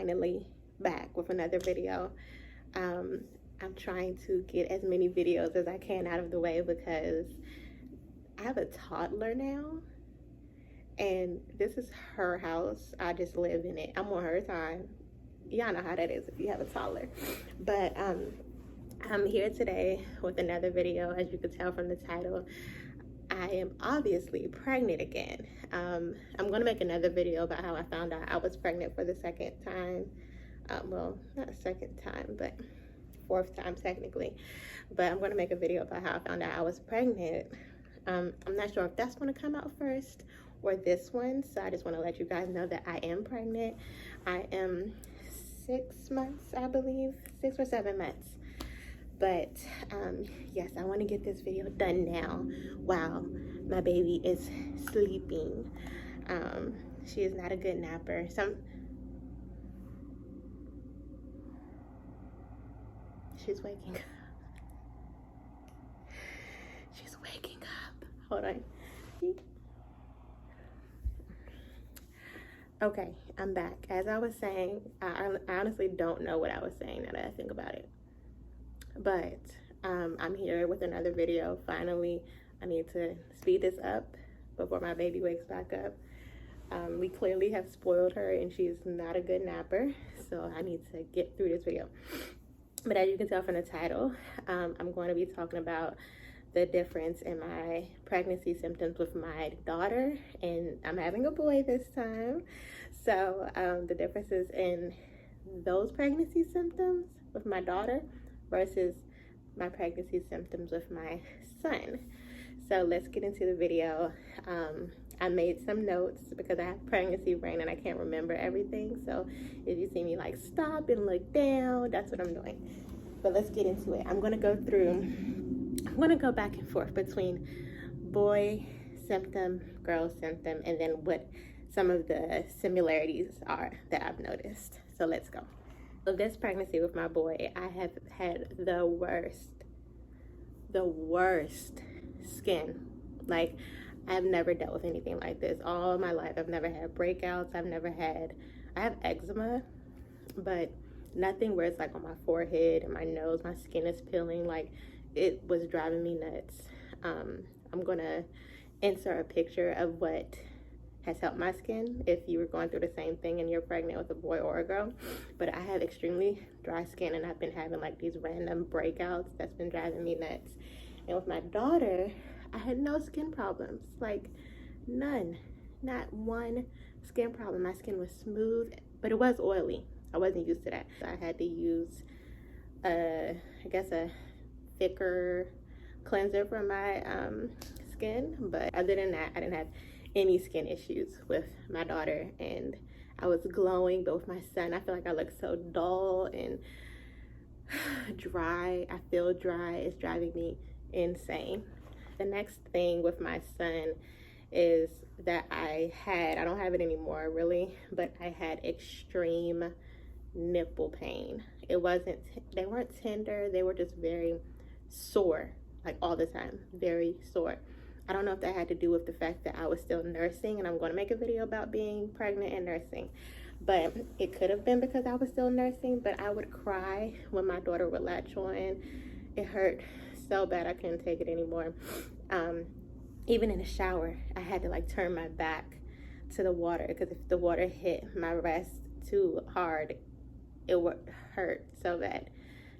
finally back with another video. I'm trying to get as many videos as I can out of the way because I have a toddler now, and this is her house. I just live in it. I'm on her time. Y'all know how that is if you have a toddler. But I'm here today with another video. As you can tell from the title, I am obviously pregnant again. I'm gonna make another video about how I found out I was pregnant for the second time. Well, not a second time, but fourth time technically. But I'm gonna make a video about how I found out I was pregnant. I'm not sure if that's gonna come out first or this one, so I just want to let you guys know that I am pregnant. I am 6 months, I believe, 6 or 7 months. But yes, I want to get this video done now while my baby is sleeping. She is not a good napper. She's waking up. She's waking up. Hold on. Okay, I'm back. As I was saying, I honestly don't know what I was saying now that I think about it. But I'm here with another video. Finally, I need to speed this up before my baby wakes back up. We clearly have spoiled her and she's not a good napper, so I need to get through this video. But as you can tell from the title, I'm going to be talking about the difference in my pregnancy symptoms with my daughter, and I'm having a boy this time. So the differences in those pregnancy symptoms with my daughter versus my pregnancy symptoms with my son. So let's get into the video. I made some notes because I have pregnancy brain and I can't remember everything. So if you see me like stop and look down, that's what I'm doing. But let's get into it. I'm gonna go back and forth between boy symptom, girl symptom, and then what some of the similarities are that I've noticed. So let's go. So this pregnancy with my boy, I have had the worst skin. Like, I've never dealt with anything like this all my life. I've never had breakouts. I have eczema, but nothing where it's like on my forehead and my nose, my skin is peeling. Like, it was driving me nuts. I'm gonna insert a picture of what has helped my skin if you were going through the same thing and you're pregnant with a boy or a girl. But I have extremely dry skin and I've been having like these random breakouts that's been driving me nuts. And with my daughter, I had no skin problems, like none, not one skin problem. My skin was smooth, but it was oily. I wasn't used to that. So I had to use I guess a thicker cleanser for my skin. But other than that, I didn't have any skin issues with my daughter, and I was glowing. But with my son, I feel like I look so dull and dry. I feel dry. It's driving me insane. The next thing with my son is that I don't have it anymore really, but I had extreme nipple pain. They weren't tender, they were just very sore, like all the time, very sore. I don't know if that had to do with the fact that I was still nursing, and I'm going to make a video about being pregnant and nursing, but it could have been because I was still nursing. But I would cry when my daughter would latch on. It hurt so bad I couldn't take it anymore. Even in the shower, I had to like turn my back to the water because if the water hit my breast too hard, it would hurt so bad.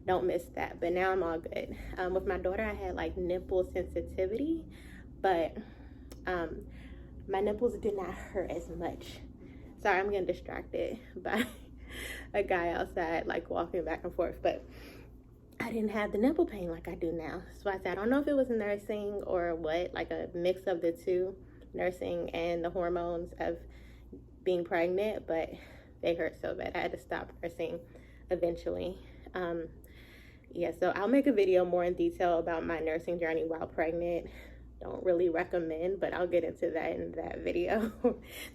Don't miss that. But now I'm all good. With my daughter, I had like nipple sensitivity, but my nipples did not hurt as much. Sorry, I'm getting distracted by a guy outside like walking back and forth, but I didn't have the nipple pain like I do now. So I said, I don't know if it was nursing or what, like a mix of the two, nursing and the hormones of being pregnant, but they hurt so bad. I had to stop nursing eventually. Yeah, so I'll make a video more in detail about my nursing journey while pregnant. Don't really recommend, but I'll get into that in that video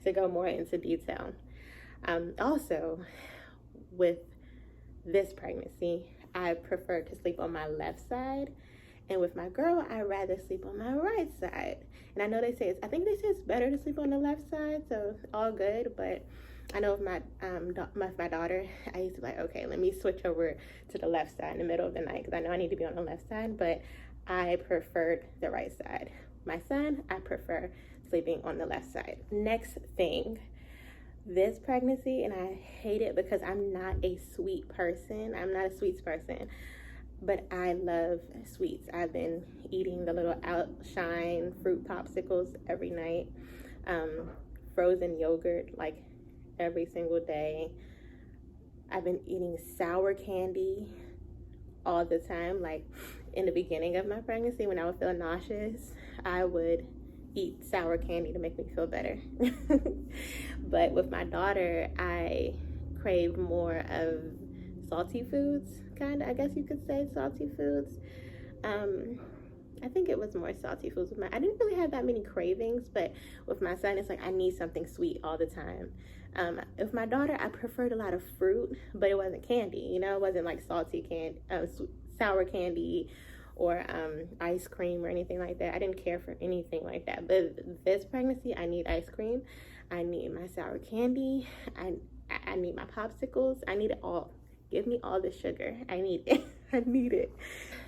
to go more into detail. Also, with this pregnancy, I prefer to sleep on my left side, and with my girl, I'd rather sleep on my right side. And I know I think they say it's better to sleep on the left side, so all good, but I know with my daughter, I used to be like, okay, let me switch over to the left side in the middle of the night, because I know I need to be on the left side, but I preferred the right side. My son, I prefer sleeping on the left side. Next thing, this pregnancy, and I hate it because I'm not a sweet person. I'm not a sweets person, but I love sweets. I've been eating the little Outshine fruit popsicles every night, frozen yogurt like every single day. I've been eating sour candy all the time. Like in the beginning of my pregnancy, when I would feel nauseous, I would eat sour candy to make me feel better. But with my daughter, I crave more of salty foods, kind of, I guess you could say salty foods. I think it was more salty foods with I didn't really have that many cravings, but with my son, it's like I need something sweet all the time. With my daughter, I preferred a lot of fruit, but it wasn't candy, you know, it wasn't like salty candy, sour candy, or ice cream or anything like that. I didn't care for anything like that. But this pregnancy, I need ice cream, I need my sour candy, I need my popsicles, I need it all. Give me all the sugar. I need it. I need it.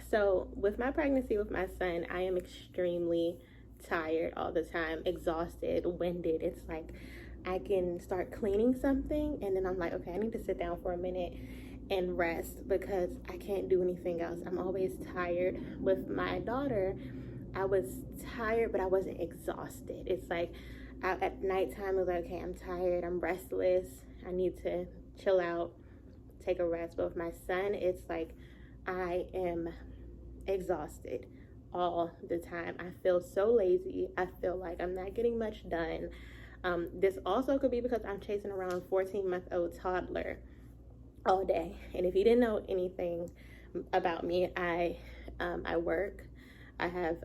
So with my pregnancy with my son, I am extremely tired all the time, exhausted, winded. It's like I can start cleaning something and then I'm like, okay, I need to sit down for a minute and rest because I can't do anything else. I'm always tired. With my daughter, I was tired, but I wasn't exhausted. It's like at nighttime, it was like, okay, I'm tired, I'm restless, I need to chill out, take a rest. But with my son, it's like I am exhausted all the time. I feel so lazy. I feel like I'm not getting much done. This also could be because I'm chasing around a 14-month-old toddler all day. And if you didn't know anything about me, I work, I have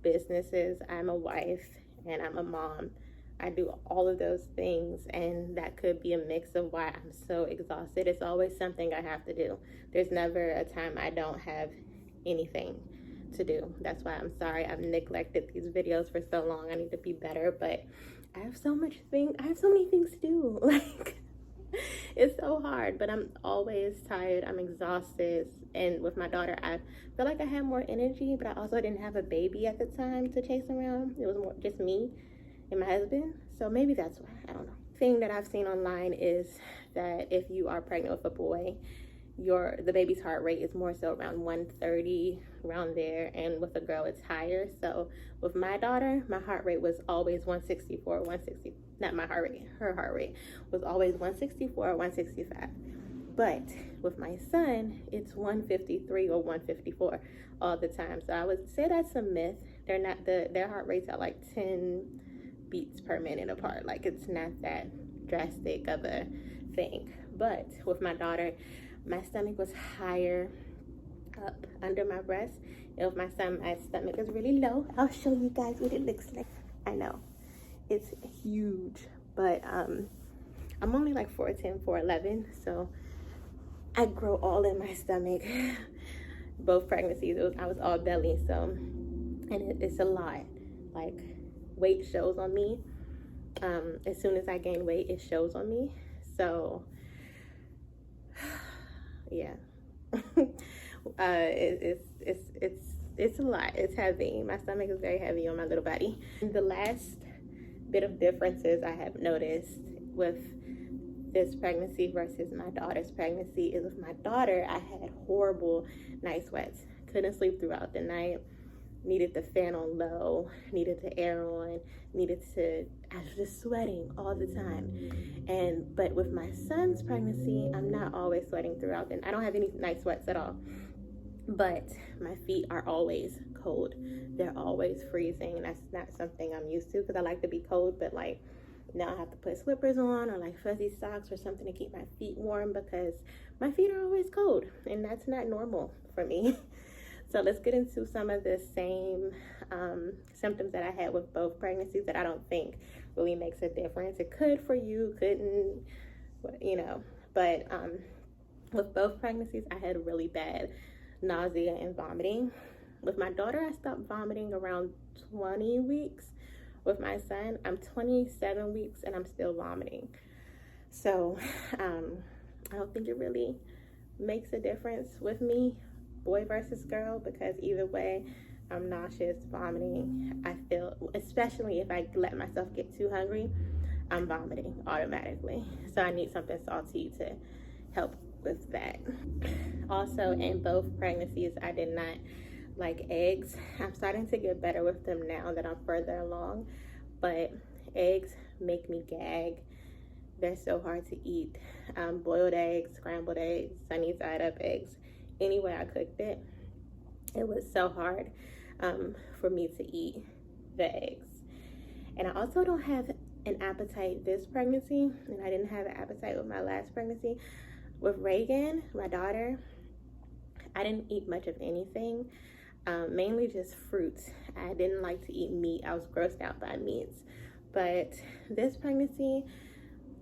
businesses, I'm a wife, and I'm a mom. I do all of those things, and that could be a mix of why I'm so exhausted. It's always something I have to do. There's never a time I don't have anything to do. That's why I'm sorry I've neglected these videos for so long. I need to be better, but I have so many things to do. Like, it's so hard, but I'm always tired. I'm exhausted. And with my daughter, I feel like I had more energy, but I also didn't have a baby at the time to chase around. It was more just me and my husband. So maybe that's why. I don't know. Thing that I've seen online is that if you are pregnant with a boy, the baby's heart rate is more so around 130, around there, and with a girl it's higher. So with my daughter, my heart rate was always 164, 160, not my heart rate, her heart rate was always 164 or 165. But with my son, it's 153 or 154 all the time. So I would say that's a myth. They're not, their heart rates are like 10 beats per minute apart. Like, it's not that drastic of a thing. But with my daughter, my stomach was higher up under my breast. And with my son, my stomach is really low. I'll show you guys what it looks like. I know it's huge, but I'm only like 4'10", 4'11", so I grow all in my stomach. Both pregnancies, I was all belly, so, and it's a lot. Like, weight shows on me. As soon as I gain weight, it shows on me. So yeah. It's a lot. It's heavy. My stomach is very heavy on my little body. And the last bit of differences I have noticed with this pregnancy versus my daughter's pregnancy is with my daughter, I had horrible night sweats. Couldn't sleep throughout the night. Needed the fan on low, needed the air on, I was just sweating all the time. But with my son's pregnancy, I'm not always sweating throughout, and I don't have any night sweats at all. But my feet are always cold. They're always freezing, and that's not something I'm used to because I like to be cold, but like now I have to put slippers on or like fuzzy socks or something to keep my feet warm because my feet are always cold, and that's not normal for me. So let's get into some of the same symptoms that I had with both pregnancies that I don't think really makes a difference. It could for you, couldn't, you know. But with both pregnancies, I had really bad nausea and vomiting. With my daughter, I stopped vomiting around 20 weeks. With my son, I'm 27 weeks and I'm still vomiting. So I don't think it really makes a difference with me, boy versus girl, because either way, I'm nauseous, vomiting. I feel, especially if I let myself get too hungry, I'm vomiting automatically. So I need something salty to help with that. Also, in both pregnancies, I did not like eggs. I'm starting to get better with them now that I'm further along, but eggs make me gag. They're so hard to eat. Boiled eggs, scrambled eggs, sunny side up eggs, any way I cooked it, it was so hard for me to eat the eggs. And I also don't have an appetite this pregnancy, and I didn't have an appetite with my last pregnancy. With Reagan, my daughter, I didn't eat much of anything, mainly just fruits. I didn't like to eat meat. I was grossed out by meats. But this pregnancy,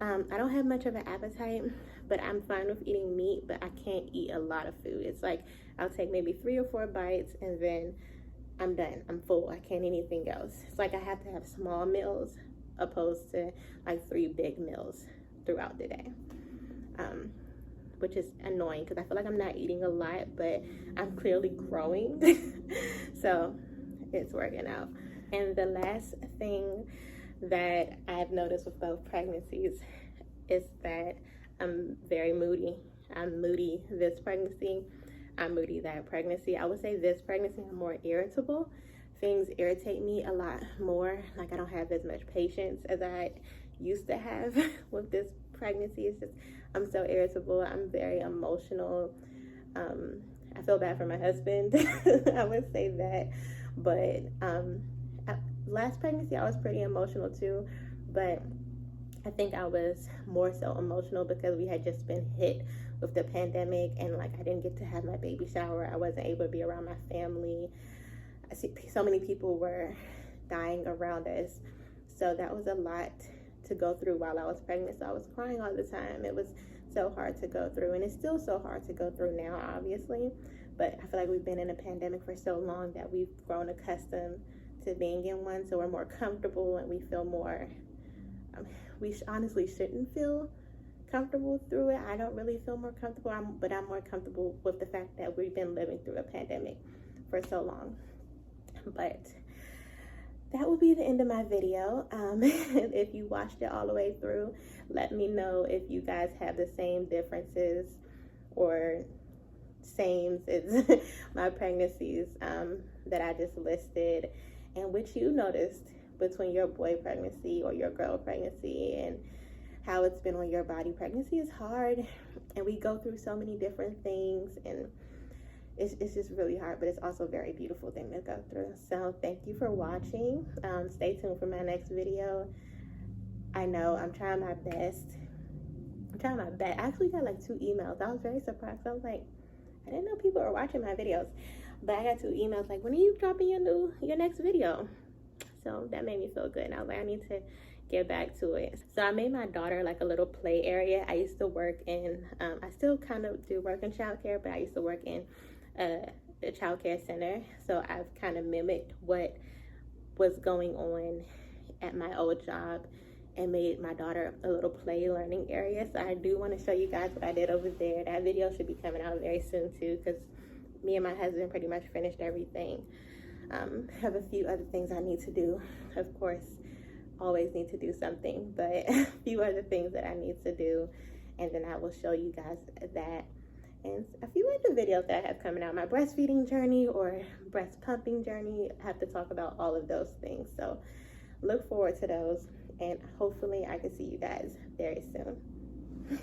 I don't have much of an appetite, but I'm fine with eating meat, but I can't eat a lot of food. It's like I'll take maybe 3 or 4 bites and then I'm done. I'm full. I can't eat anything else. It's like I have to have small meals opposed to like 3 big meals throughout the day, which is annoying because I feel like I'm not eating a lot, but I'm clearly growing. So it's working out. And the last thing that I've noticed with both pregnancies is that I'm very moody. I'm moody this pregnancy. I'm moody that pregnancy. I would say this pregnancy I'm more irritable. Things irritate me a lot more. Like I don't have as much patience as I used to have with this pregnancy. It's just I'm so irritable. I'm very emotional. I feel bad for my husband. I would say that. But last pregnancy I was pretty emotional too, but I think I was more so emotional because we had just been hit with the pandemic, and like I didn't get to have my baby shower. I wasn't able to be around my family. I see so many people were dying around us, so that was a lot to go through while I was pregnant. So I was crying all the time. It was so hard to go through, and it's still so hard to go through now, obviously, but I feel like we've been in a pandemic for so long that we've grown accustomed to being in one, so we're more comfortable and we feel more we honestly shouldn't feel comfortable through it. I don't really feel more comfortable, but I'm more comfortable with the fact that we've been living through a pandemic for so long. But that will be the end of my video. If you watched it all the way through, let me know if you guys have the same differences or sames as my pregnancies that I just listed, and which you noticed between your boy pregnancy or your girl pregnancy and how it's been on your body. Pregnancy is hard and we go through so many different things, and it's just really hard, but it's also a very beautiful thing to go through. So thank you for watching. Stay tuned for my next video. I know I'm trying my best. I actually got like 2 emails. I was very surprised. I was like, I didn't know people were watching my videos, but I got 2 emails like, when are you dropping your next video? So that made me feel good, and I was like, I need to get back to it. So I made my daughter like a little play area. I used to work in I still kind of do work in childcare, but I used to work in the childcare center, so I've kind of mimicked what was going on at my old job and made my daughter a little play learning area. So I do want to show you guys what I did over there. That video should be coming out very soon too, because me and my husband pretty much finished everything. Have a few other things I need to do. Of course, always need to do something, but a few other things that I need to do, and then I will show you guys that and a few other videos that I have coming out. My breastfeeding journey or breast pumping journey. I have to talk about all of those things, so look forward to those, and hopefully I can see you guys very soon.